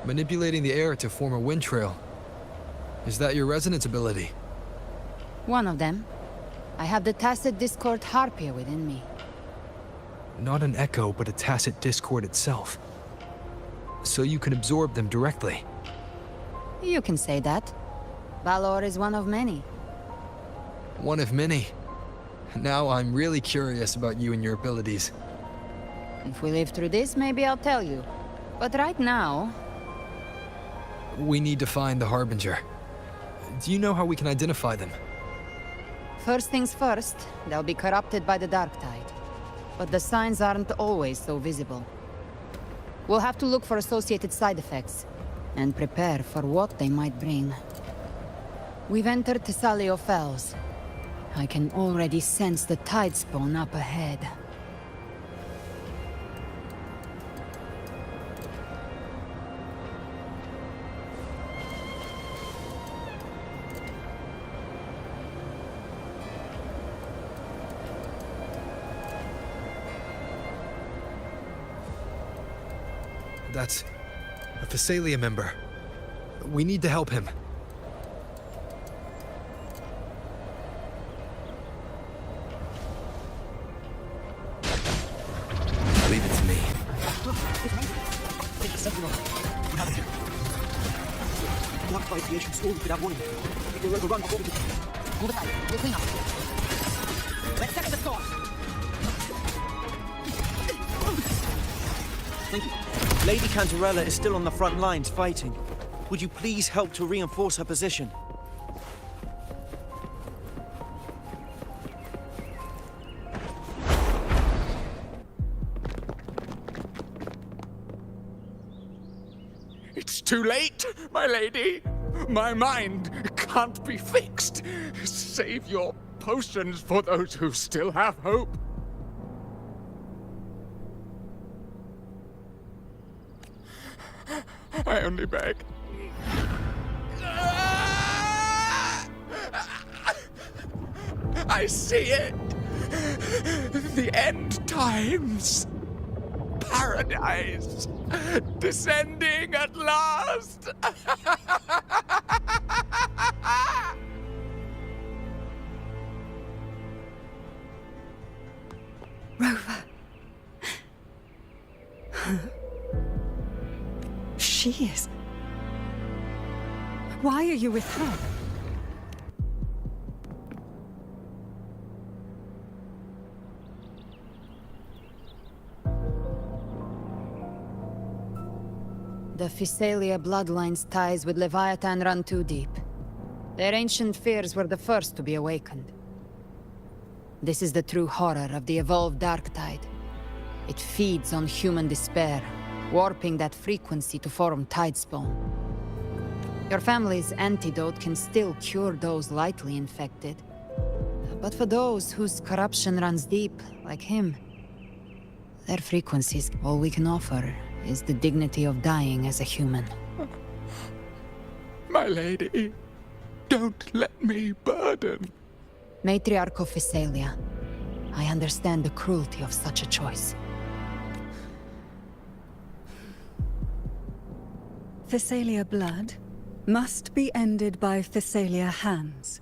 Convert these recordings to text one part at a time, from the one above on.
Manipulating the air to form a wind trail. Is that your resonance ability? One of them. I have the Tacit Discord Harpia within me. Not an echo, but a tacit discord itself. So you can absorb them directly. You can say that. Valor is one of many. One of many. Now I'm really curious about you and your abilities. If we live through this, maybe I'll tell you. But right now... We need to find the Harbinger. Do you know how we can identify them? First things first, they'll be corrupted by the Dark Tide. But the signs aren't always so visible. We'll have to look for associated side effects, and prepare for what they might bring. We've entered Thessalio Fells. I can already sense the Tidespawn up ahead. That's a Thessalia member. We need to help him. Leave it to me. Blocked by the ancient storm without warning. We can overrun before we can. Move aside. We'll clean up. Let's settle the score. Thank you. Lady Cantarella is still on the front lines fighting. Would you please help to reinforce her position? It's too late, my lady. My mind can't be fixed. Save your potions for those who still have hope. I only beg. I see it. The end times. Paradise. Descending at last. Rover. She is. Why are you with her? The Physalia bloodline's ties with Leviathan run too deep. Their ancient fears were the first to be awakened. This is the true horror of the evolved Dark Tide. It feeds on human despair, warping that frequency to form Tidespawn. Your family's antidote can still cure those lightly infected. But for those whose corruption runs deep, like him, their frequencies, all we can offer is the dignity of dying as a human. My lady, don't let me burden. Matriarch of Physalia, I understand the cruelty of such a choice. Thessalia blood must be ended by Thessalia hands.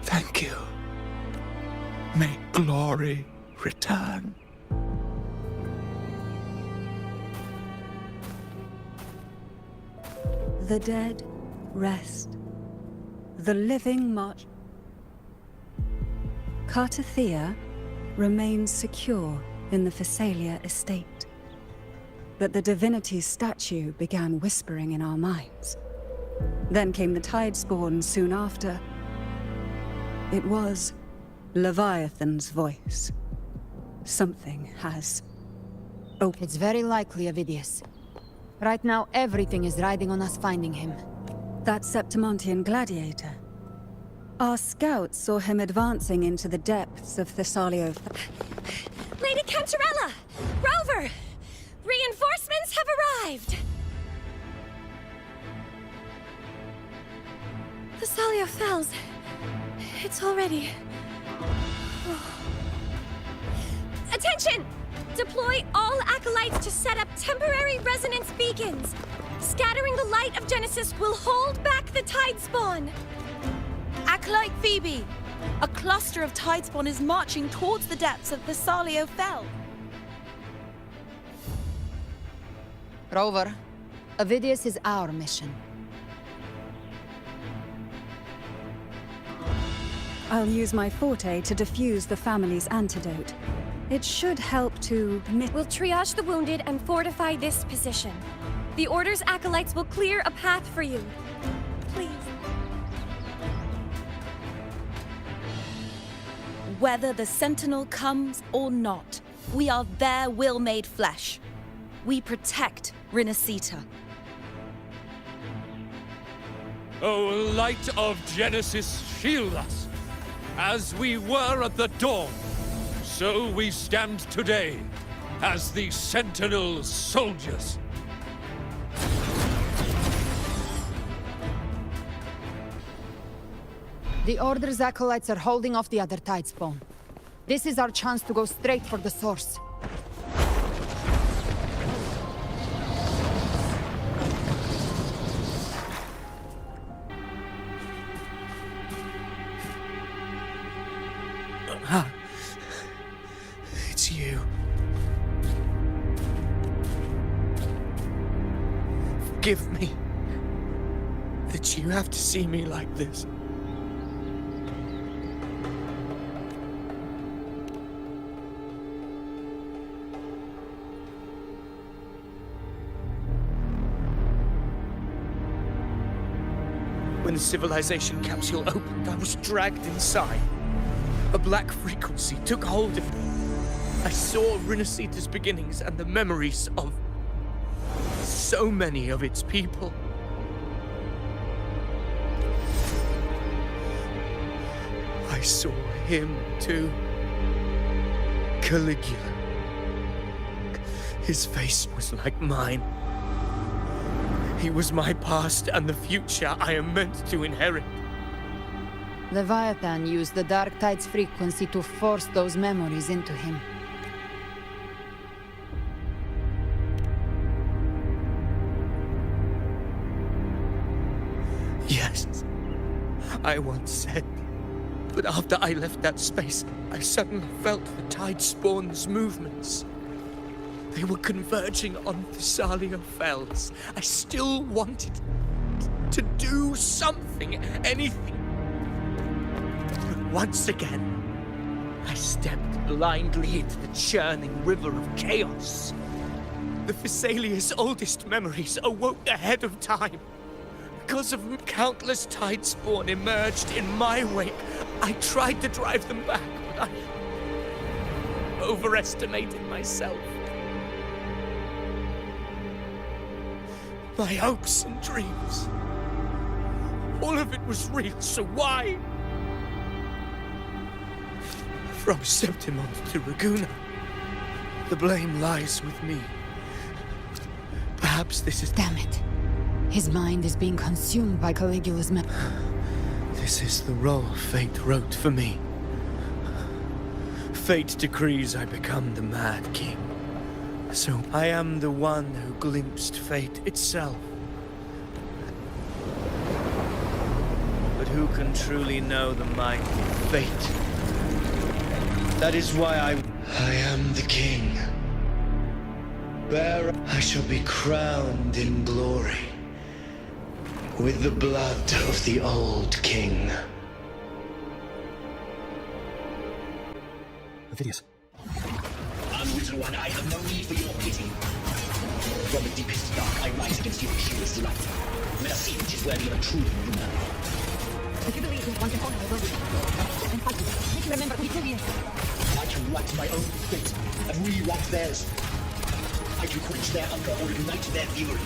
Thank you. May glory return. The dead rest. The living march. Cartathea remains secure in the Physalia estate. But the divinity's statue began whispering in our minds. Then came the Tidespawn soon after. It was Leviathan's voice. Something has opened. It's very likely Avidius. Right now, everything is riding on us finding him. That Septimontian gladiator. Our scouts saw him advancing into the depths of Thessalio. Lady Cantarella! Rover! Reinforcements have arrived! Thessalia Fells. It's already... Attention! Deploy all acolytes to set up temporary resonance beacons. Scattering the light of Genesis will hold back the tide spawn. Acolyte Phoebe! A cluster of Tidespawn is marching towards the depths of Thessalia Fell. Rover, Avidius is our mission. I'll use my forte to defuse the family's antidote. It should help to We'll triage the wounded and fortify this position. The Order's acolytes will clear a path for you. Please. Whether the Sentinel comes or not, we are their will made flesh. We protect Rinascita. O light of Genesis, shield us! As we were at the dawn, so we stand today, as the Sentinel soldiers. The Order's acolytes are holding off the other Tidespawn. This is our chance to go straight for the source. It's you. Forgive me that you have to see me like this. When the civilization capsule opened, I was dragged inside. A black frequency took hold of me. I saw Rinascita's beginnings and the memories of so many of its people. I saw him too. Caligula. His face was like mine. He was my past and the future I am meant to inherit. Leviathan used the Dark Tide's frequency to force those memories into him. Yes, I once said. But after I left that space, I suddenly felt the Tidespawn's movements. They were converging on Thessalia Fells. I still wanted to do something, anything. But once again, I stepped blindly into the churning river of chaos. The Thessalia's oldest memories awoke ahead of time. Because of countless Tidespawn emerged in my wake, I tried to drive them back, but I overestimated myself. My hopes and dreams. All of it was real, so why? From Septimont to Raguna, the blame lies with me. Perhaps this is... Damn it. His mind is being consumed by Caligula's This is the role fate wrote for me. Fate decrees I become the Mad King. So I am the one who glimpsed fate itself. But who can truly know the might of fate? That is why I am the king. I shall be crowned in glory with the blood of the old king. Avidius. Unwritten one, I have no need for your pity. From the deepest dark, I rise against your purest light. Let us see which is worthy of a true ruler. If you believe in one can honor the and fight, make you remember who you is. I can write my own fate and rewrite theirs. I can quench their hunger or ignite their fury.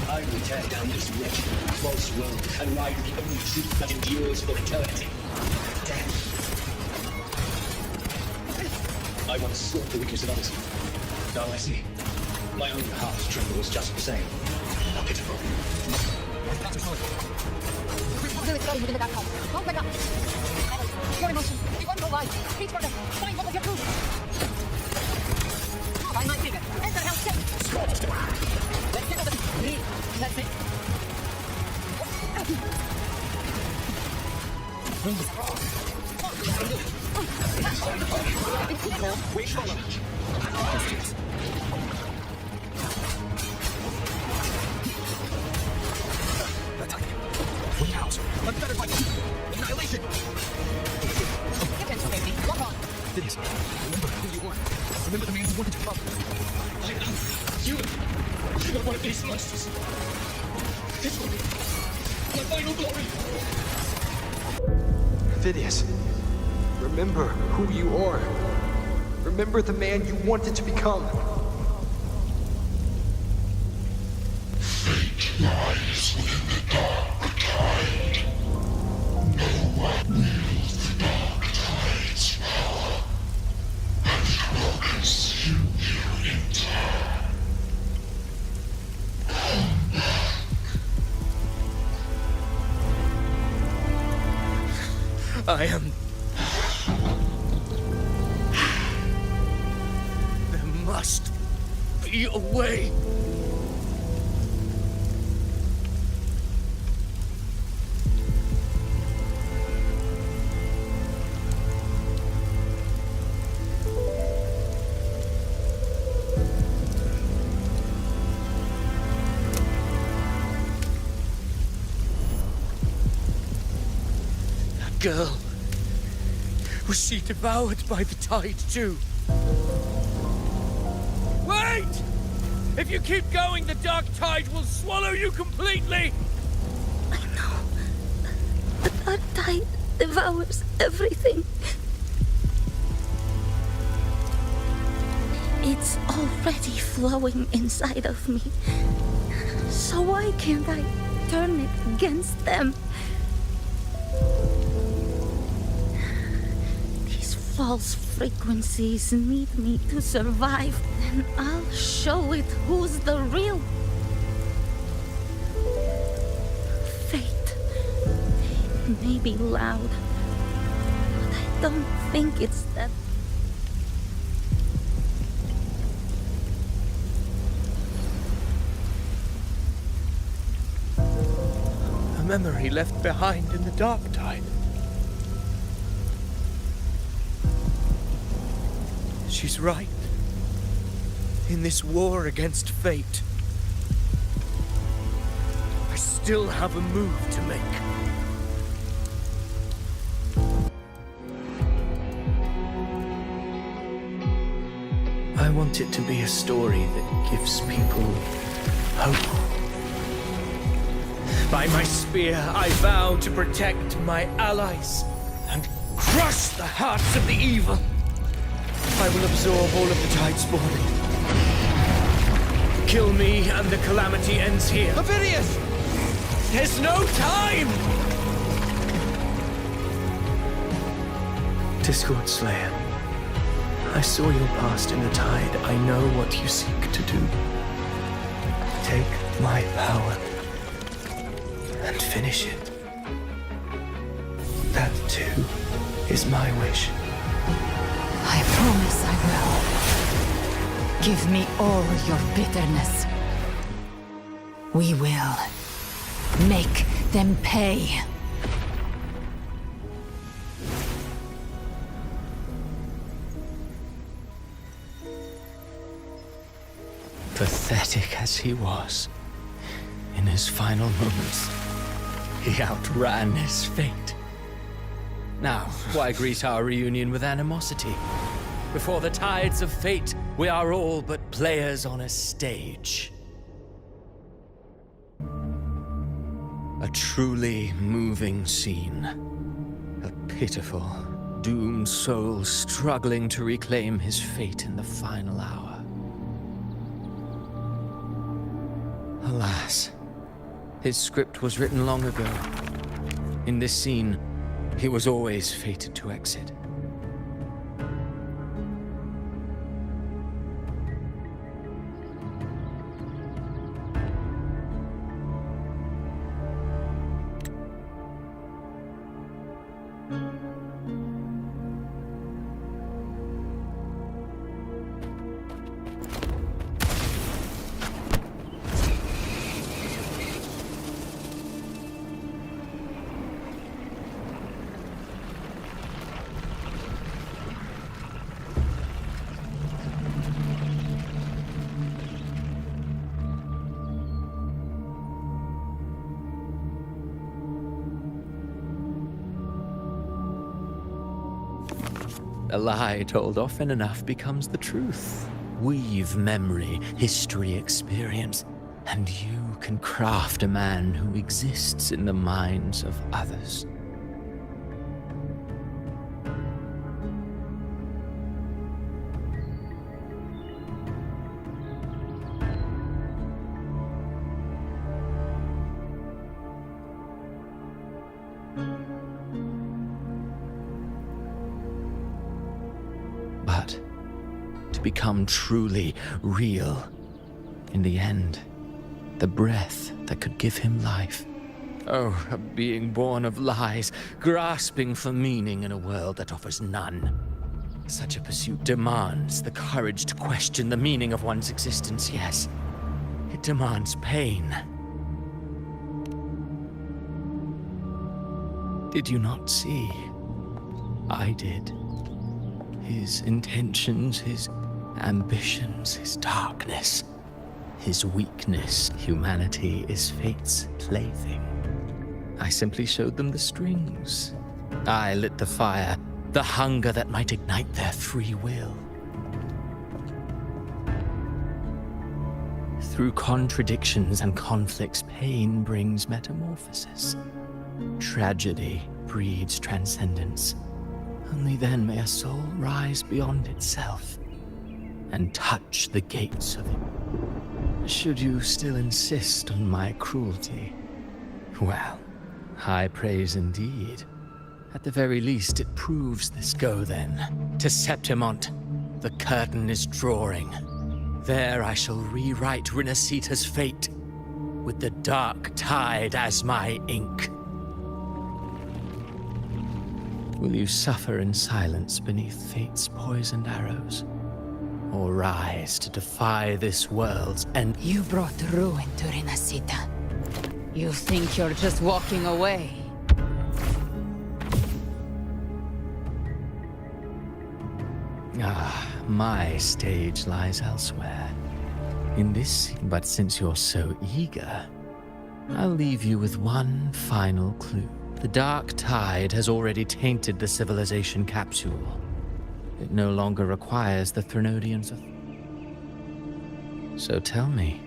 I will tear down this wretched, false world and ride the only truth that endures for eternity. Death. I once sought the weakness of others. Now I see. My own heart trembles just the same. How pitiful. really starting within the dark hole. Don't let up. Your emotions, the one no lie. Reach for them. Find what was your truth. Find my figure. Enter hell's gate. Let's get to the... Breathe. That's it. Wait, follow. Unfettered by annihilation! Get into safety. Lock on. Phineas, remember who you are. Remember the man who wanted to come. I am human. You are one of these monsters. This will be my final glory. Phineas, remember who you are. Remember the man you wanted to become. Fate lies within the dark tide. No one wields the dark tide's power, and it will consume you in time. Come back. I am... There must be a way. That girl... Was she devoured by the tide too? Wait! If you keep going, the dark tide will swallow you completely! I know. The dark tide devours everything. It's already flowing inside of me. So why can't I turn it against them? These false frequencies need me to survive, and I'll show it who's the real. Fate. It may be loud, but I don't think it's that. A memory left behind in the dark tide. She's right. In this war against fate, I still have a move to make. I want it to be a story that gives people hope. By my spear, I vow to protect my allies and crush the hearts of the evil. I will absorb all of the tide spawn. Kill me and the calamity ends here. Phineas! There's no time! Discord Slayer, I saw your past in the tide. I know what you seek to do. Take my power and finish it. That too is my wish. I promise I will. Give me all your bitterness. We will make them pay. Pathetic as he was, in his final moments, he outran his fate. Now, why greet our reunion with animosity? Before the tides of fate, we are all but players on a stage. A truly moving scene. A pitiful, doomed soul struggling to reclaim his fate in the final hour. Alas, his script was written long ago. In this scene, he was always fated to exit. A lie told often enough becomes the truth. Weave memory, history, experience, and you can craft a man who exists in the minds of others. But to become truly real, in the end, the breath that could give him life. Oh, a being born of lies, grasping for meaning in a world that offers none. Such a pursuit demands the courage to question the meaning of one's existence, yes. It demands pain. Did you not see? I did. His intentions, his ambitions, his darkness, his weakness. Humanity is fate's plaything. I simply showed them the strings. I lit the fire, the hunger that might ignite their free will. Through contradictions and conflicts, pain brings metamorphosis. Tragedy breeds transcendence. Only then may a soul rise beyond itself and touch the gates of it. Should you still insist on my cruelty, well, high praise indeed. At the very least, it proves this. Go then, to Septimont. The curtain is drawing. There I shall rewrite Renacita's fate, with the dark tide as my ink. Will you suffer in silence beneath fate's poisoned arrows? Or rise to defy this world's end? You brought ruin to Renacita. You think you're just walking away? Ah, my stage lies elsewhere. In this, but since you're so eager, I'll leave you with one final clue. The dark tide has already tainted the civilization capsule. It no longer requires the Threnodians of... So tell me,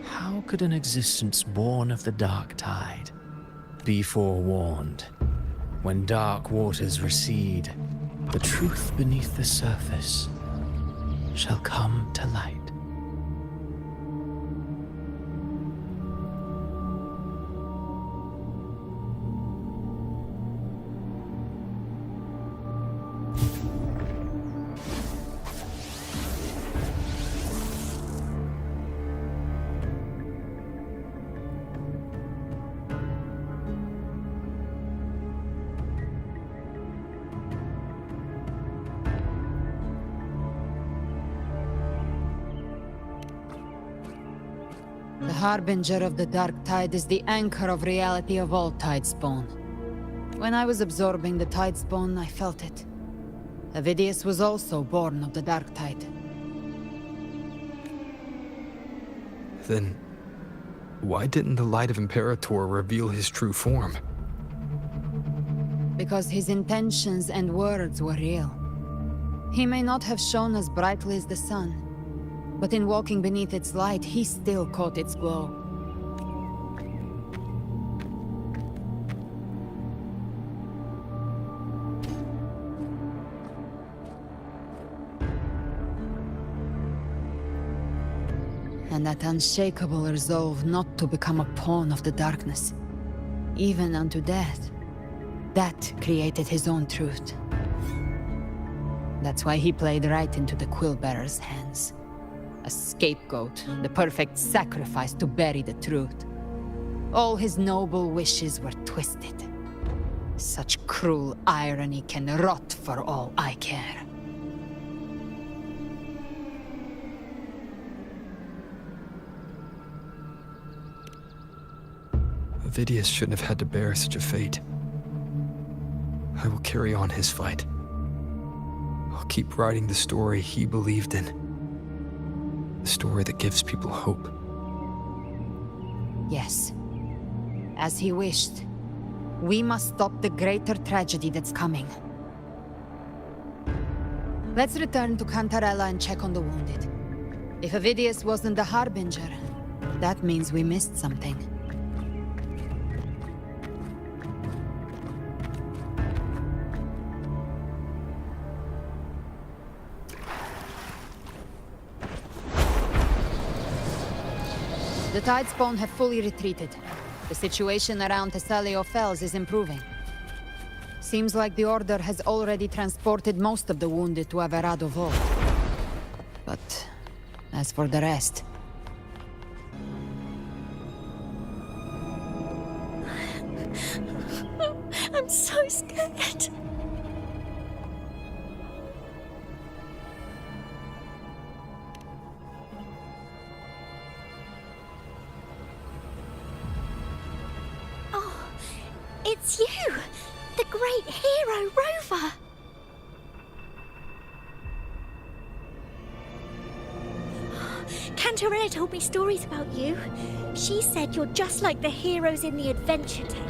how could an existence born of the dark tide be forewarned? When dark waters recede, the truth beneath the surface shall come to light. The harbinger of the dark tide is the anchor of reality of all Tidespawn. When I was absorbing the Tidespawn, I felt it. Avidius was also born of the dark tide. Then, why didn't the Light of Imperator reveal his true form? Because his intentions and words were real. He may not have shone as brightly as the sun, but in walking beneath its light, he still caught its glow. And that unshakable resolve not to become a pawn of the darkness, even unto death, that created his own truth. That's why he played right into the Quillbearer's hands. A scapegoat, the perfect sacrifice to bury the truth. All his noble wishes were twisted. Such cruel irony can rot for all I care. Avidius shouldn't have had to bear such a fate. I will carry on his fight. I'll keep writing the story he believed in. The story that gives people hope. Yes. As he wished. We must stop the greater tragedy that's coming. Let's return to Cantarella and check on the wounded. If Avidius wasn't the Harbinger, that means we missed something. The Tidespawn have fully retreated. The situation around Thessalio Fells is improving. Seems like the Order has already transported most of the wounded to Averado Vault. But as for the rest... I'm so scared. Oh, it's you! The great hero, Rover! Cantarella told me stories about you. She said you're just like the heroes in the adventure tale.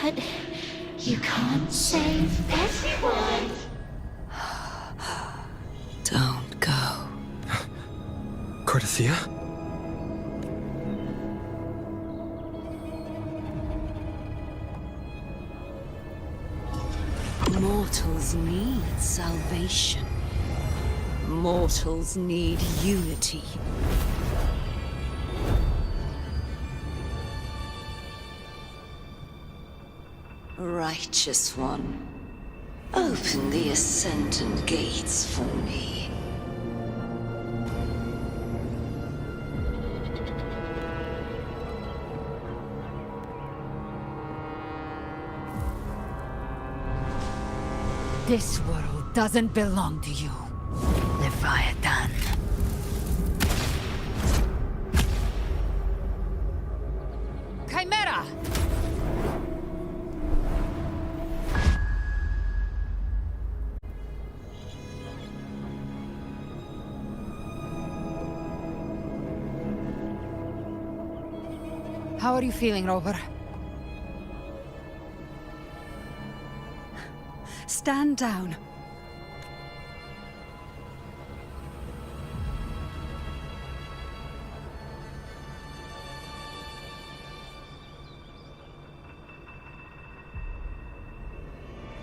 But you can't save everyone. Don't go. Cardathia? Mortals need salvation. Mortals need unity. Righteous One, open the Ascendant Gates for me. This world doesn't belong to you, Leviathan. Chimera! How are you feeling, Rover? Stand down.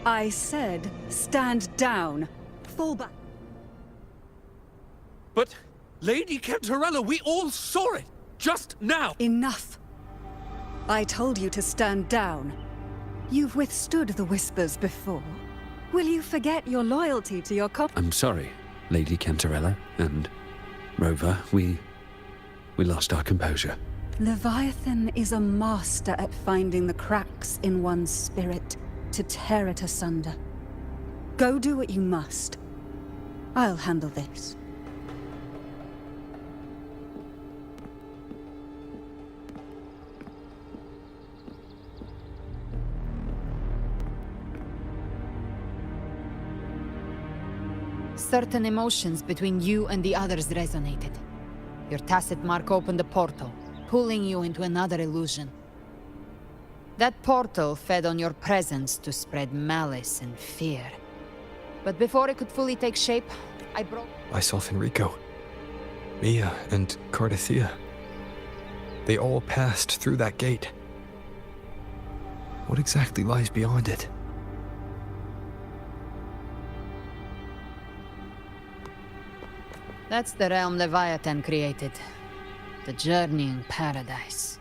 I said, stand down. Fall back. But, Lady Cantarella, we all saw it! Just now! Enough. I told you to stand down. You've withstood the whispers before. Will you forget your loyalty to your I'm sorry, Lady Cantarella, and Rover, we lost our composure. Leviathan is a master at finding the cracks in one's spirit to tear it asunder. Go do what you must. I'll handle this. Certain emotions between you and the others resonated. Your tacit mark opened a portal, pulling you into another illusion. That portal fed on your presence to spread malice and fear. But before it could fully take shape, I broke... I saw Fenrico, Mia, and Cardathia. They all passed through that gate. What exactly lies beyond it? That's the realm Leviathan created. The journeying paradise.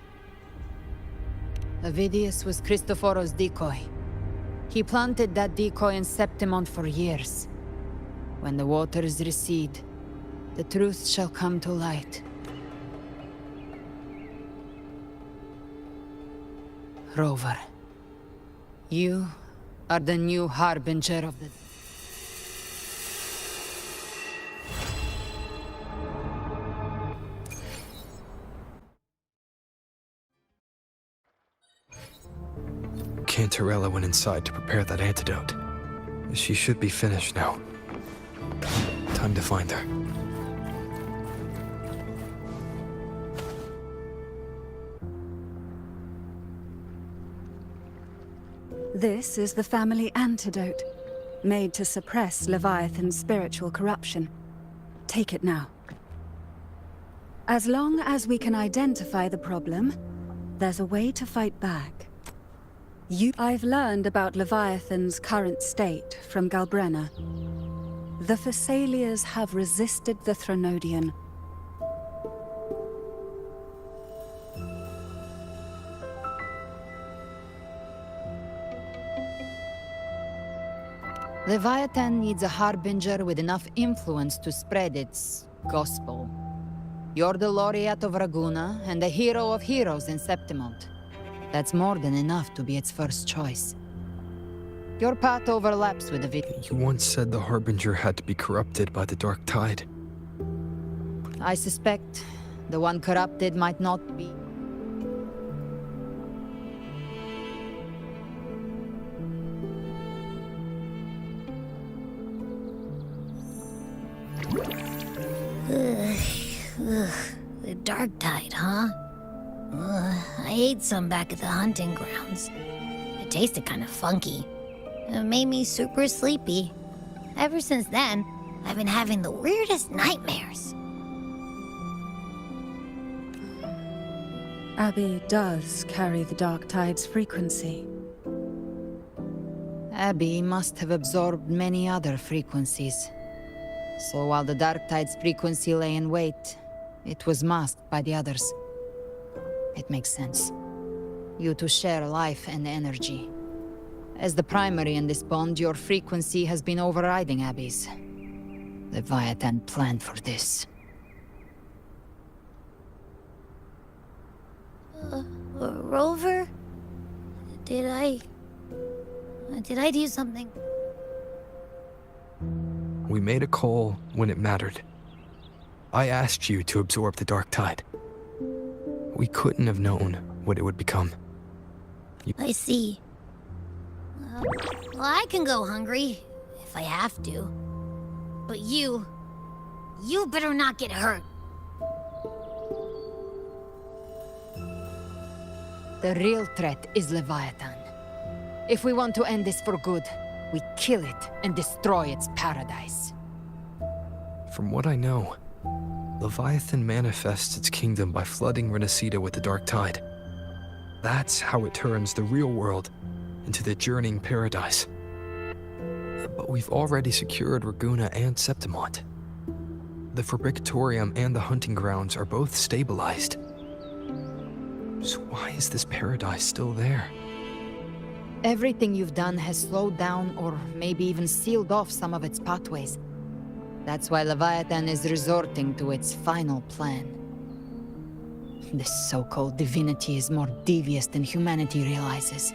Avidius was Cristoforo's decoy. He planted that decoy in Septimont for years. When the waters recede, the truth shall come to light. Rover, you are the new harbinger of the... Cantarella went inside to prepare that antidote. She should be finished now. Time to find her. This is the family antidote, made to suppress Leviathan's spiritual corruption. Take it now. As long as we can identify the problem, there's a way to fight back. I've learned about Leviathan's current state from Galbrenna. The Thessalias have resisted the Threnodian. Leviathan needs a harbinger with enough influence to spread its gospel. You're the laureate of Raguna and the hero of heroes in Septimont. That's more than enough to be its first choice. Your path overlaps with the You once said the Harbinger had to be corrupted by the Dark Tide. I suspect the one corrupted might not be. The Dark Tide, huh? I ate some back at the hunting grounds. It tasted kind of funky. It made me super sleepy. Ever since then, I've been having the weirdest nightmares. Abby does carry the Dark Tide's frequency. Abby must have absorbed many other frequencies. So while the Dark Tide's frequency lay in wait, it was masked by the others. It makes sense. You two share life and energy. As the primary in this bond, your frequency has been overriding Abby's. Leviathan planned for this. Rover? Did I do something? We made a call when it mattered. I asked you to absorb the Dark Tide. We couldn't have known what it would become. I see. Well, I can go hungry, if I have to. But you better not get hurt. The real threat is Leviathan. If we want to end this for good, we kill it and destroy its paradise. From what I know, Leviathan manifests its kingdom by flooding Renacida with the Dark Tide. That's how it turns the real world into the journeying paradise. But we've already secured Raguna and Septimont. The Fabricatorium and the hunting grounds are both stabilized. So why is this paradise still there? Everything you've done has slowed down or maybe even sealed off some of its pathways. That's why Leviathan is resorting to its final plan. This so-called divinity is more devious than humanity realizes.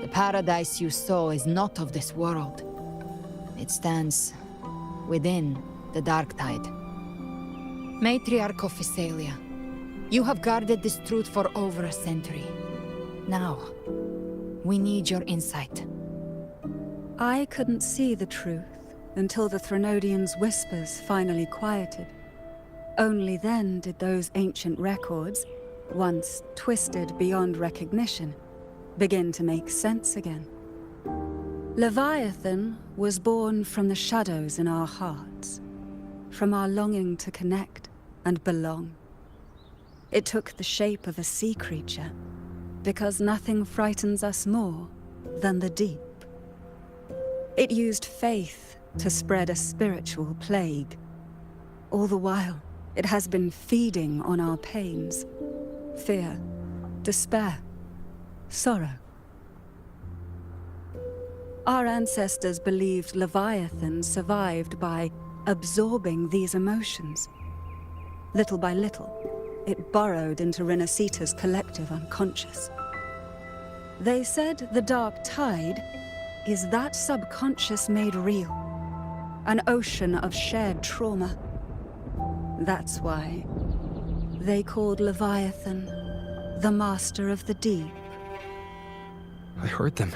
The paradise you saw is not of this world. It stands within the Dark Tide. Matriarch of Physalia, you have guarded this truth for over a century. Now, we need your insight. I couldn't see the truth until the Threnodian's whispers finally quieted. Only then did those ancient records, once twisted beyond recognition, begin to make sense again. Leviathan was born from the shadows in our hearts, from our longing to connect and belong. It took the shape of a sea creature, because nothing frightens us more than the deep. It used faith to spread a spiritual plague. All the while, it has been feeding on our pains, fear, despair, sorrow. Our ancestors believed Leviathan survived by absorbing these emotions. Little by little, it burrowed into Renacita's collective unconscious. They said the Dark Tide is that subconscious made real, an ocean of shared trauma. That's why they called Leviathan the Master of the Deep. I heard them.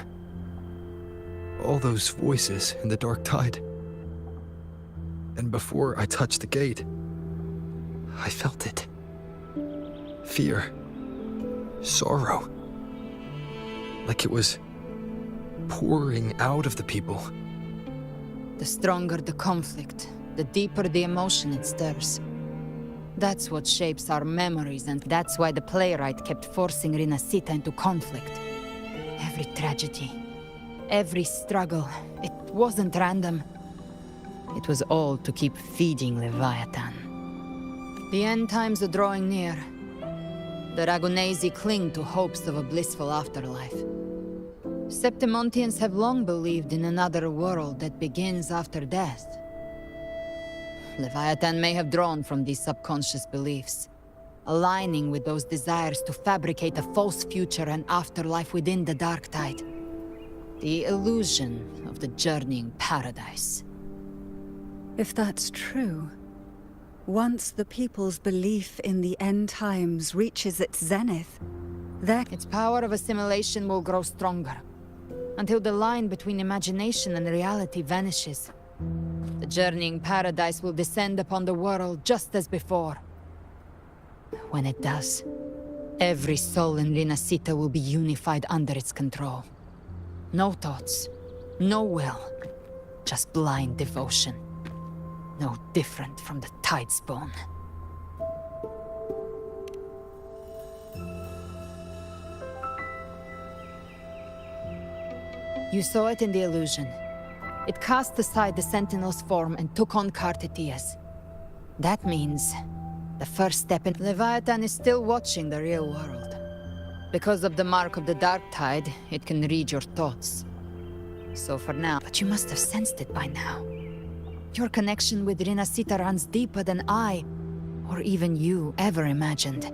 All those voices in the dark tide. And before I touched the gate, I felt it. Fear. Sorrow. Like it was pouring out of the people. The stronger the conflict, the deeper the emotion it stirs. That's what shapes our memories, and that's why the playwright kept forcing Rinascita into conflict. Every tragedy, every struggle, it wasn't random. It was all to keep feeding Leviathan. The end times are drawing near. The Ragunesi cling to hopes of a blissful afterlife. Septimontians have long believed in another world that begins after death. Leviathan may have drawn from these subconscious beliefs, aligning with those desires to fabricate a false future and afterlife within the Dark Tide. The illusion of the journeying paradise. If that's true, once the people's belief in the end times reaches its zenith, its power of assimilation will grow stronger, until the line between imagination and reality vanishes. The journeying paradise will descend upon the world just as before. When it does, every soul in Rinascita will be unified under its control. No thoughts, no will, just blind devotion. No different from the Tidespawn. You saw it in the illusion. It cast aside the Sentinel's form and took on Cartetius. That means the first step in Leviathan is still watching the real world. Because of the mark of the Dark Tide, it can read your thoughts. So for now, but you must have sensed it by now. Your connection with Rinascita runs deeper than I, or even you, ever imagined.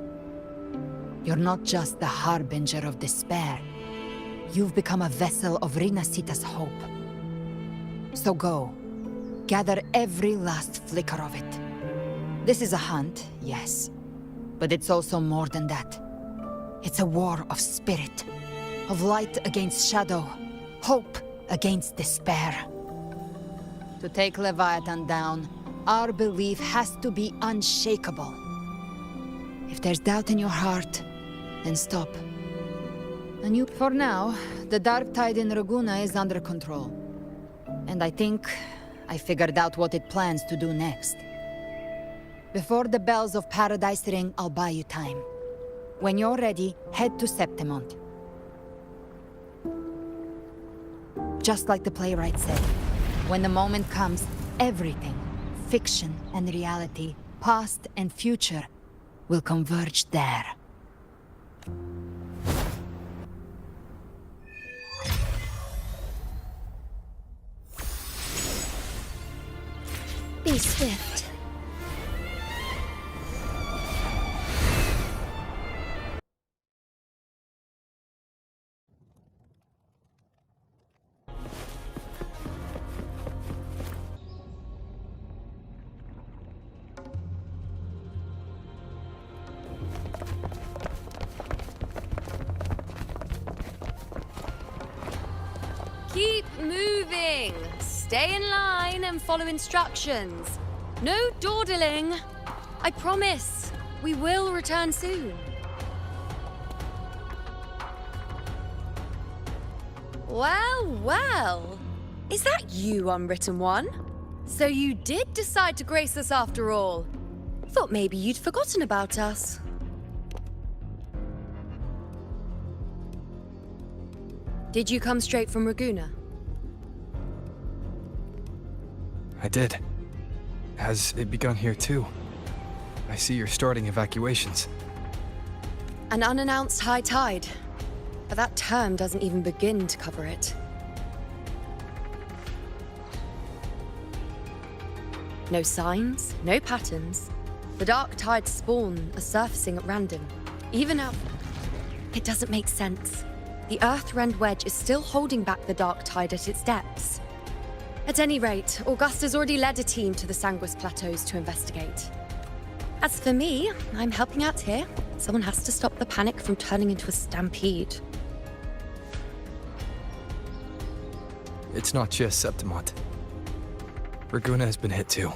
You're not just the harbinger of despair. You've become a vessel of Rinascita's hope. So go. Gather every last flicker of it. This is a hunt, yes. But it's also more than that. It's a war of spirit. Of light against shadow. Hope against despair. To take Leviathan down, our belief has to be unshakable. If there's doubt in your heart, then stop. For now, the Dark Tide in Raguna is under control. And I think I figured out what it plans to do next. Before the bells of Paradise ring, I'll buy you time. When you're ready, head to Septimont. Just like the playwright said, when the moment comes, everything, fiction and reality, past and future, will converge there. Be swift. Keep moving. Stay in line and follow instructions. No dawdling. I promise, we will return soon. Well, well. Is that you, Unwritten One? So you did decide to grace us after all. Thought maybe you'd forgotten about us. Did you come straight from Raguna? I did. Has it begun here too? I see you're starting evacuations. An unannounced high tide. But that term doesn't even begin to cover it. No signs, no patterns. The Dark Tide spawn are surfacing at random. Even out... It doesn't make sense. The Earthrend Wedge is still holding back the Dark Tide at its depths. At any rate, Augusta's already led a team to the Sanguis Plateaus to investigate. As for me, I'm helping out here. Someone has to stop the panic from turning into a stampede. It's not just Septimont. Raguna has been hit too.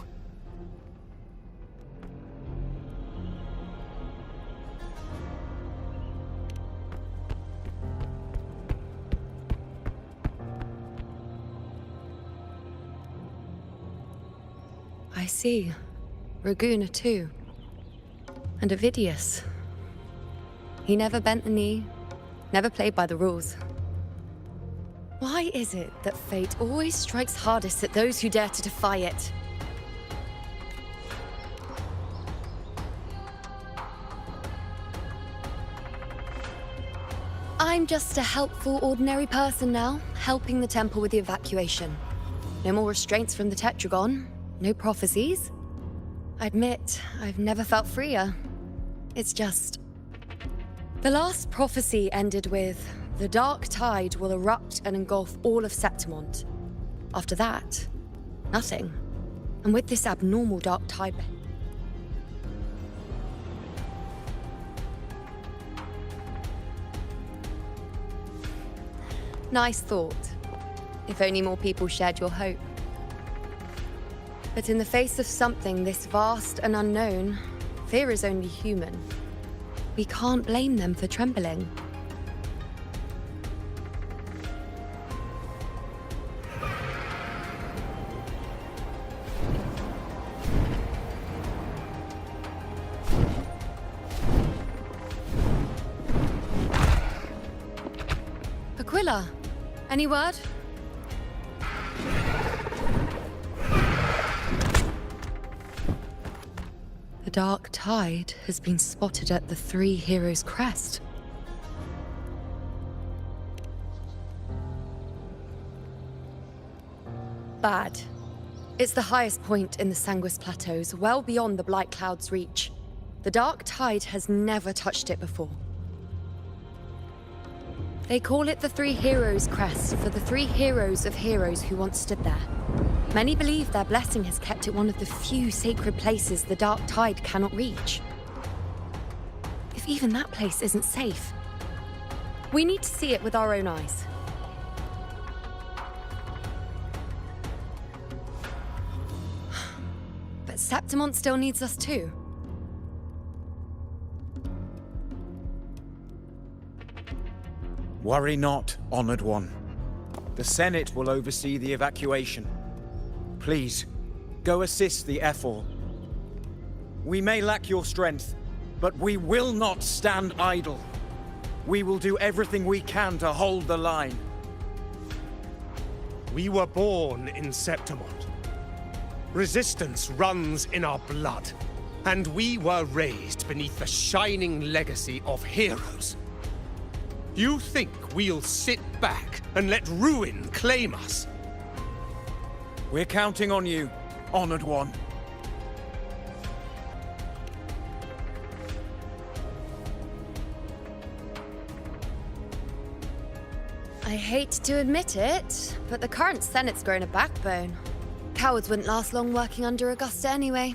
I see. Raguna too. And Ovidius. He never bent the knee, never played by the rules. Why is it that fate always strikes hardest at those who dare to defy it? I'm just a helpful, ordinary person now, helping the temple with the evacuation. No more restraints from the Tetragon, no prophecies. I admit, I've never felt freer. It's just... The last prophecy ended with, the dark tide will erupt and engulf all of Septimont. After that, nothing. And with this abnormal dark tide... Nice thought. If only more people shared your hope. But in the face of something this vast and unknown, fear is only human. We can't blame them for trembling. Aquila, any word? The dark tide has been spotted at the Three Heroes' Crest. Bad. It's the highest point in the Sanguis Plateaus, well beyond the Blight Cloud's reach. The dark tide has never touched it before. They call it the Three Heroes' Crest for the three heroes of heroes who once stood there. Many believe their blessing has kept it one of the few sacred places the dark tide cannot reach. If even that place isn't safe, we need to see it with our own eyes. But Septimont still needs us too. Worry not, Honored One. The Senate will oversee the evacuation. Please, go assist the Ephor. We may lack your strength, but we will not stand idle. We will do everything we can to hold the line. We were born in Septimont. Resistance runs in our blood, and we were raised beneath the shining legacy of heroes. You think we'll sit back and let ruin claim us? We're counting on you, Honored One. I hate to admit it, but the current Senate's grown a backbone. Cowards wouldn't last long working under Augusta anyway.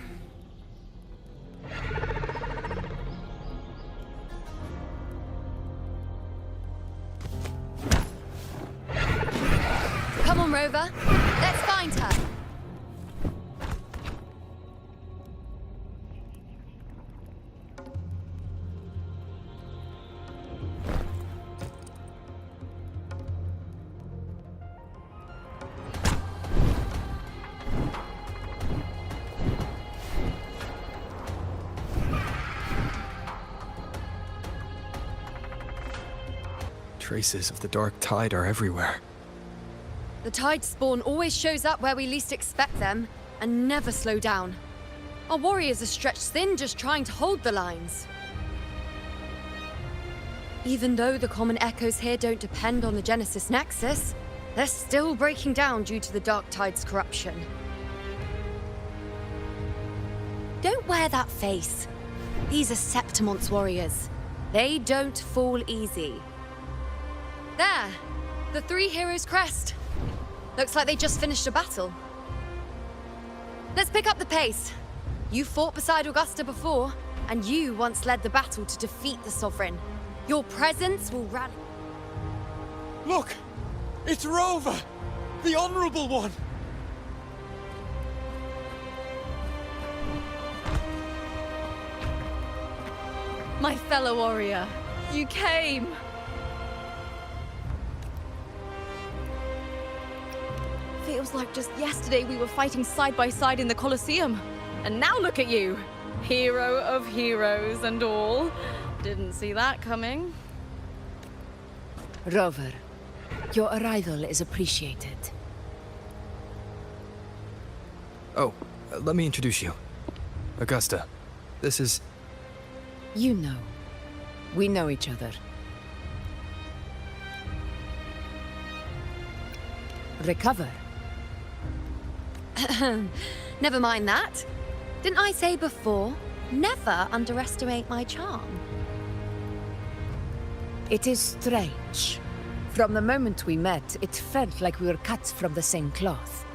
Come on, Rover. Let's find her. Traces of the dark tide are everywhere. The tide spawn always shows up where we least expect them, and never slow down. Our warriors are stretched thin just trying to hold the lines. Even though the common echoes here don't depend on the Genesis Nexus, they're still breaking down due to the dark tide's corruption. Don't wear that face. These are Septimont's warriors. They don't fall easy. There! The Three Heroes' Crest. Looks like they just finished a battle. Let's pick up the pace. You fought beside Augusta before, and you once led the battle to defeat the Sovereign. Your presence will rally... Look! It's Rover! The Honorable One! My fellow warrior, you came! Feels like just yesterday we were fighting side by side in the Colosseum. And now look at you! Hero of heroes and all. Didn't see that coming. Rover, your arrival is appreciated. Oh, let me introduce you. Augusta, this is... You know. We know each other. Recover. Never mind that. Didn't I say before? Never underestimate my charm. It is strange. From the moment we met, it felt like we were cut from the same cloth.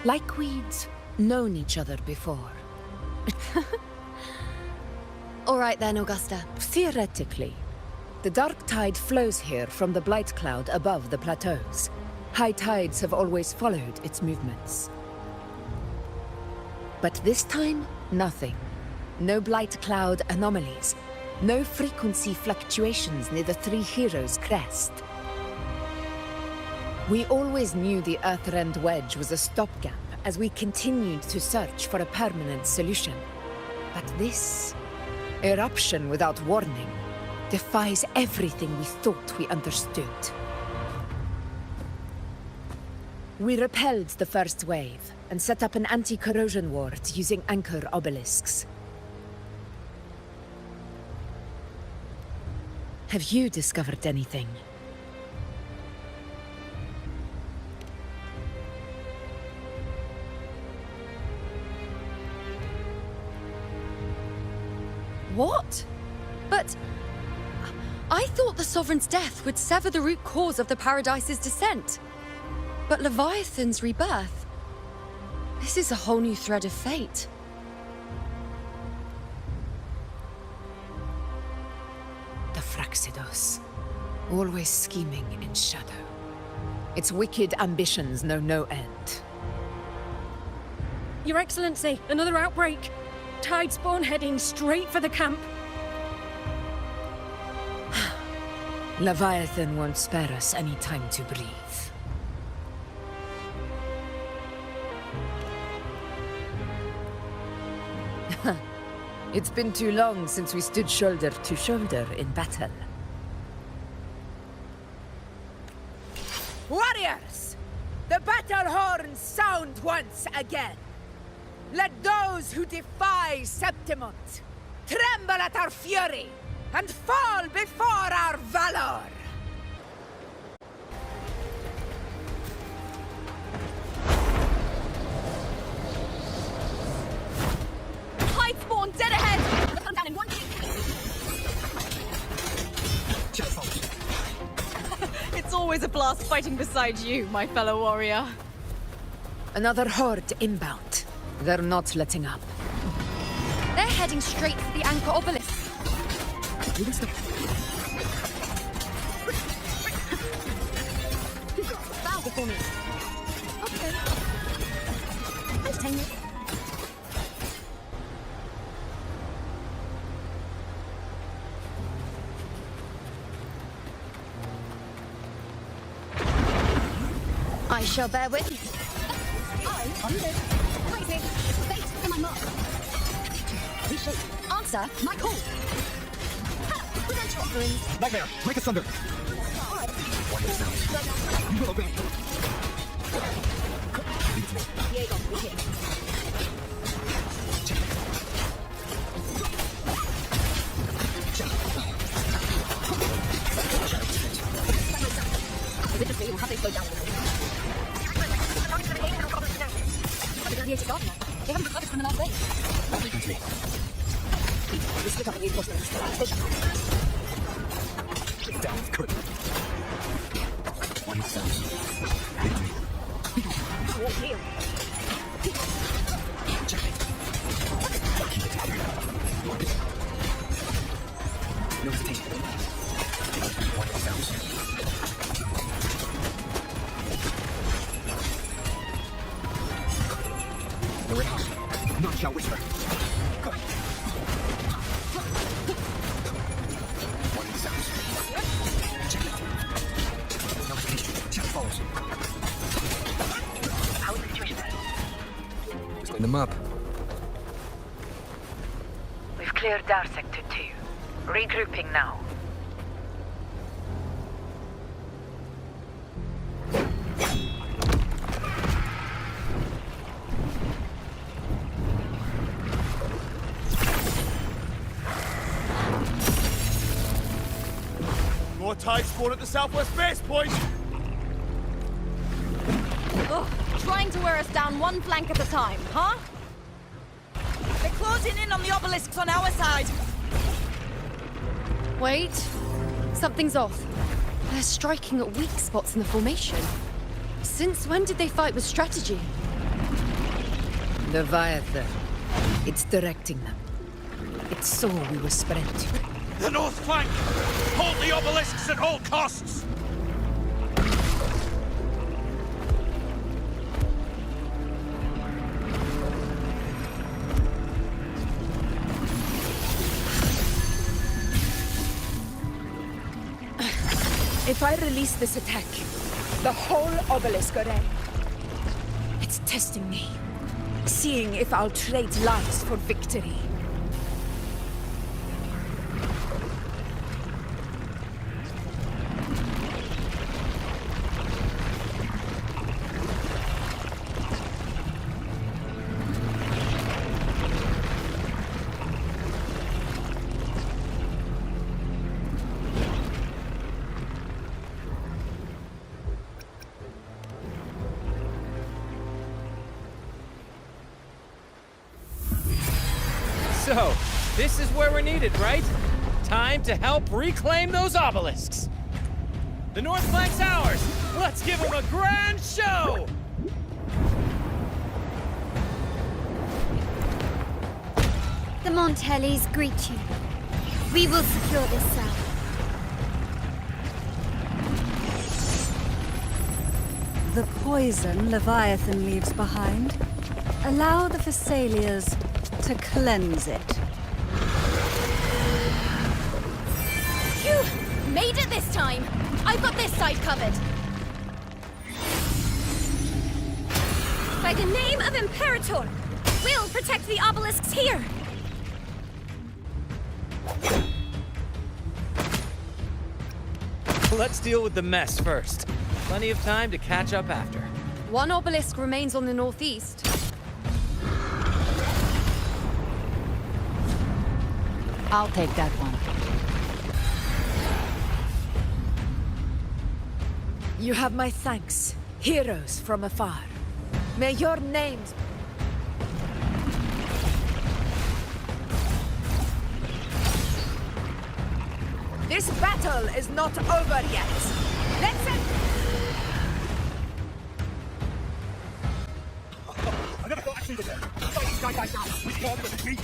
Like we'd known each other before. All right then, Augusta. Theoretically, the dark tide flows here from the Blight Cloud above the plateaus. High tides have always followed its movements. But this time, nothing. No Blight Cloud anomalies. No frequency fluctuations near the Three Heroes crest. We always knew the Earthrend Wedge was a stopgap as we continued to search for a permanent solution. But this eruption without warning defies everything we thought we understood. We repelled the first wave and set up an anti-corrosion ward using anchor obelisks. Have you discovered anything? What? But... I thought the Sovereign's death would sever the root cause of the Paradise's descent. But Leviathan's rebirth... This is a whole new thread of fate. The Fraxidos. Always scheming in shadow. Its wicked ambitions know no end. Your Excellency, another outbreak. Tidespawn heading straight for the camp. Leviathan won't spare us any time to breathe. It's been too long since we stood shoulder to shoulder in battle. Warriors! The battle horns sound once again. Let those who defy Septimont tremble at our fury and fall before our valor! Tidespawn, dead ahead! Look, I'm down in one kick. It's always a blast fighting beside you, my fellow warrior. Another horde inbound. They're not letting up. They're heading straight for the anchor obelisk. Bow before me. Okay. Entertainment. I shall bear witness. I am dead. Crazy. Fate for my mark. Reshape. Answer my call. Ha! Present your offerings. Nightmare, break asunder. You will obey. Diego, we're here. Evidently, you'll have to slow down a little. The gladiator gardener. They haven't recovered from the last wave. We split up and reinforcements. Station. Down, cut. 1,000. Walk here. No hesitation. 1,000. No way out. None shall whisper. One in the sounds. Check it. Notification. Chat follows. How is the situation? Clean them up. We've cleared our Sector 2. Regrouping now. More tide spawn at the southwest base point! Ugh, trying to wear us down one flank at a time, huh? They're closing in on the obelisks on our side. Wait. Something's off. They're striking at weak spots in the formation. Since when did they fight with strategy? Leviathan. It's directing them. It saw we were spread. The north flank! Hold the obelisks at all costs! If I release this attack, the whole obelisk array. It's testing me. Seeing if I'll trade lives for victory. So, this is where we're needed, right? Time to help reclaim those obelisks. The north flank's ours. Let's give them a grand show! The Montellis greet you. We will secure this cell. The poison Leviathan leaves behind, allow the Thessalians to cleanse it. Phew! Made it this time! I've got this side covered! By the name of Imperator, we'll protect the obelisks here! Let's deal with the mess first. Plenty of time to catch up after. One obelisk remains on the northeast. I'll take that one. You have my thanks, heroes from afar. May your names... This battle is not over yet. Let's end... I never thought I'd see this. Fight these guys now. We can't get the beat.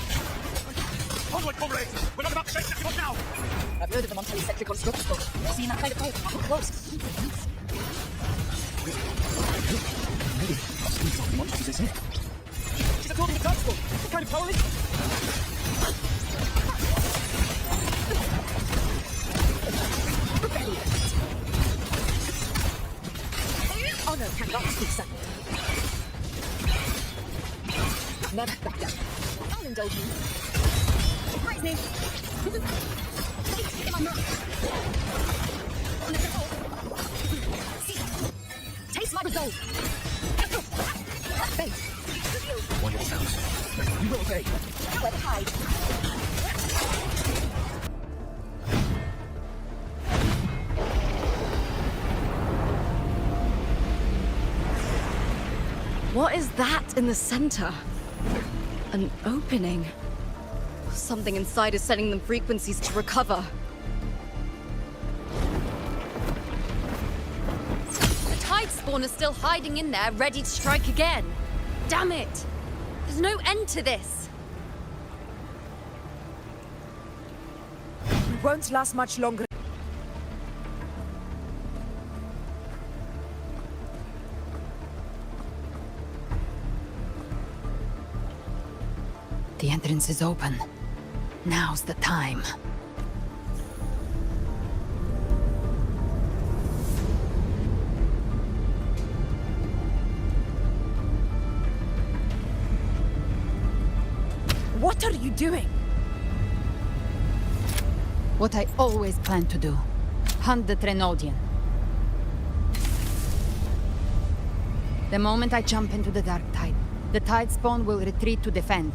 Onward, comrades! We're not about to shake Septimon now! I've heard of the Montelli sector construction. Seen that kind of fight up close. She's absorbing the transport. What kind of power is it? Honor cannot be settled. Never back down. I'll indulge you. Praise me. Come on now. Taste my resolve. Fate. One of the sounds. You will obey. Nowhere to hide. What is that in the center? An opening. Something inside is sending them frequencies to recover. The Tide Spawn is still hiding in there, ready to strike again. Damn it! There's no end to this. We won't last much longer. The entrance is open. Now's the time. What are you doing? What I always planned to do. Hunt the Trenodian. The moment I jump into the Dark Tide, the Tidespawn will retreat to defend.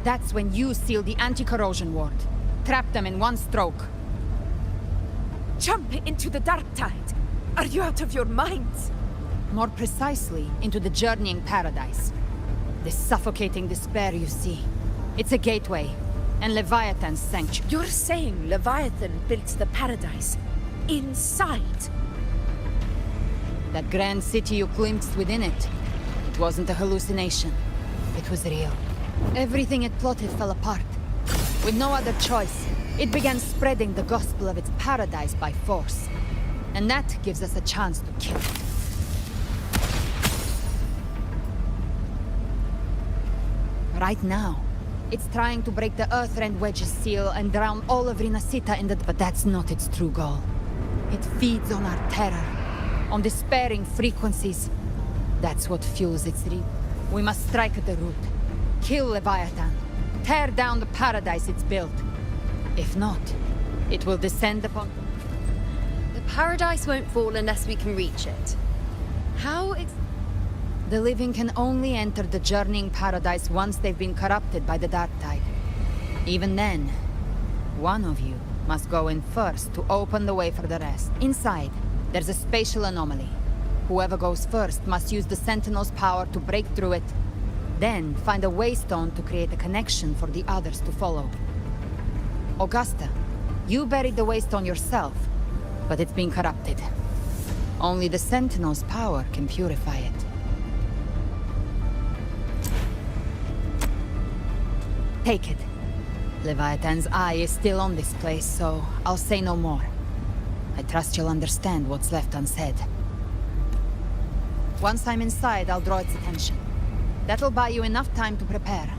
That's when you seal the anti-corrosion ward. Trap them in one stroke. Jump into the Dark Tide? Are you out of your minds? More precisely, into the journeying paradise. The suffocating despair you see. It's a gateway, and Leviathan's sanctuary. You're saying Leviathan built the paradise inside? That grand city you glimpsed within it, it wasn't a hallucination. It was real. Everything it plotted fell apart. With no other choice, it began spreading the gospel of its paradise by force. And that gives us a chance to kill it. Right now, it's trying to break the Earthrend Wedge's seal and drown all of Rinasita in the... But that's not its true goal. It feeds on our terror, on despairing frequencies. That's what fuels its reap. We must strike at the root. Kill Leviathan. Tear down the paradise it's built. If not, it will descend upon... The paradise won't fall unless we can reach it. How The living can only enter the journeying paradise once they've been corrupted by the Dark Tide. Even then, one of you must go in first to open the way for the rest. Inside, there's a spatial anomaly. Whoever goes first must use the Sentinel's power to break through it, then find a waystone to create a connection for the others to follow. Augusta, you buried the waystone yourself, but it's been corrupted. Only the Sentinel's power can purify it. Take it. Leviathan's eye is still on this place, so I'll say no more. I trust you'll understand what's left unsaid. Once I'm inside, I'll draw its attention. That'll buy you enough time to prepare.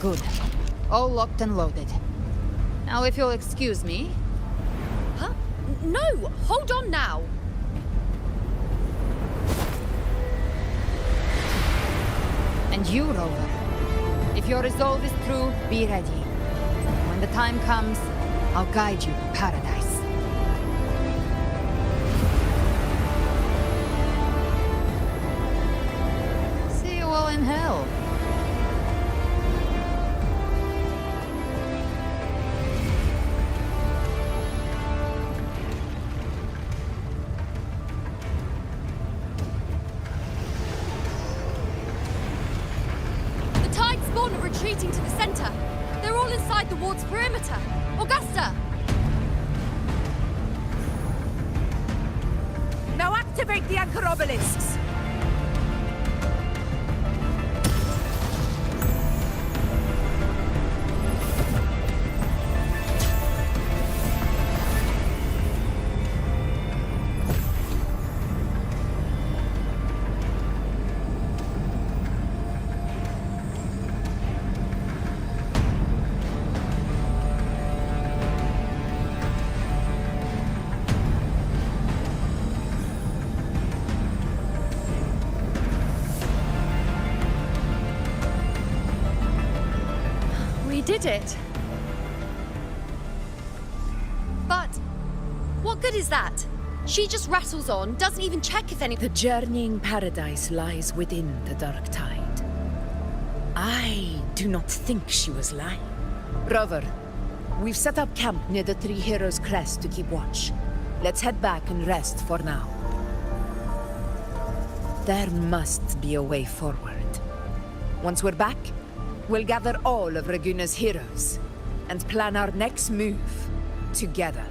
Good. All locked and loaded. Now, if you'll excuse me... Huh? No! Hold on now! And you, Rover. If your resolve is true, be ready. When the time comes, I'll guide you to paradise. See you all in hell. Retreating to the center. They're all inside the ward's perimeter. Augusta! Now activate the anchor obelisks! Did it. But what good is that? She just rattles on, doesn't even check if any... The journeying paradise lies within the Dark Tide. I do not think she was lying. Rover, we've set up camp near the Three Heroes Crest to keep watch. Let's head back and rest for now. There must be a way forward. Once we're back, we'll gather all of Raguna's heroes and plan our next move together.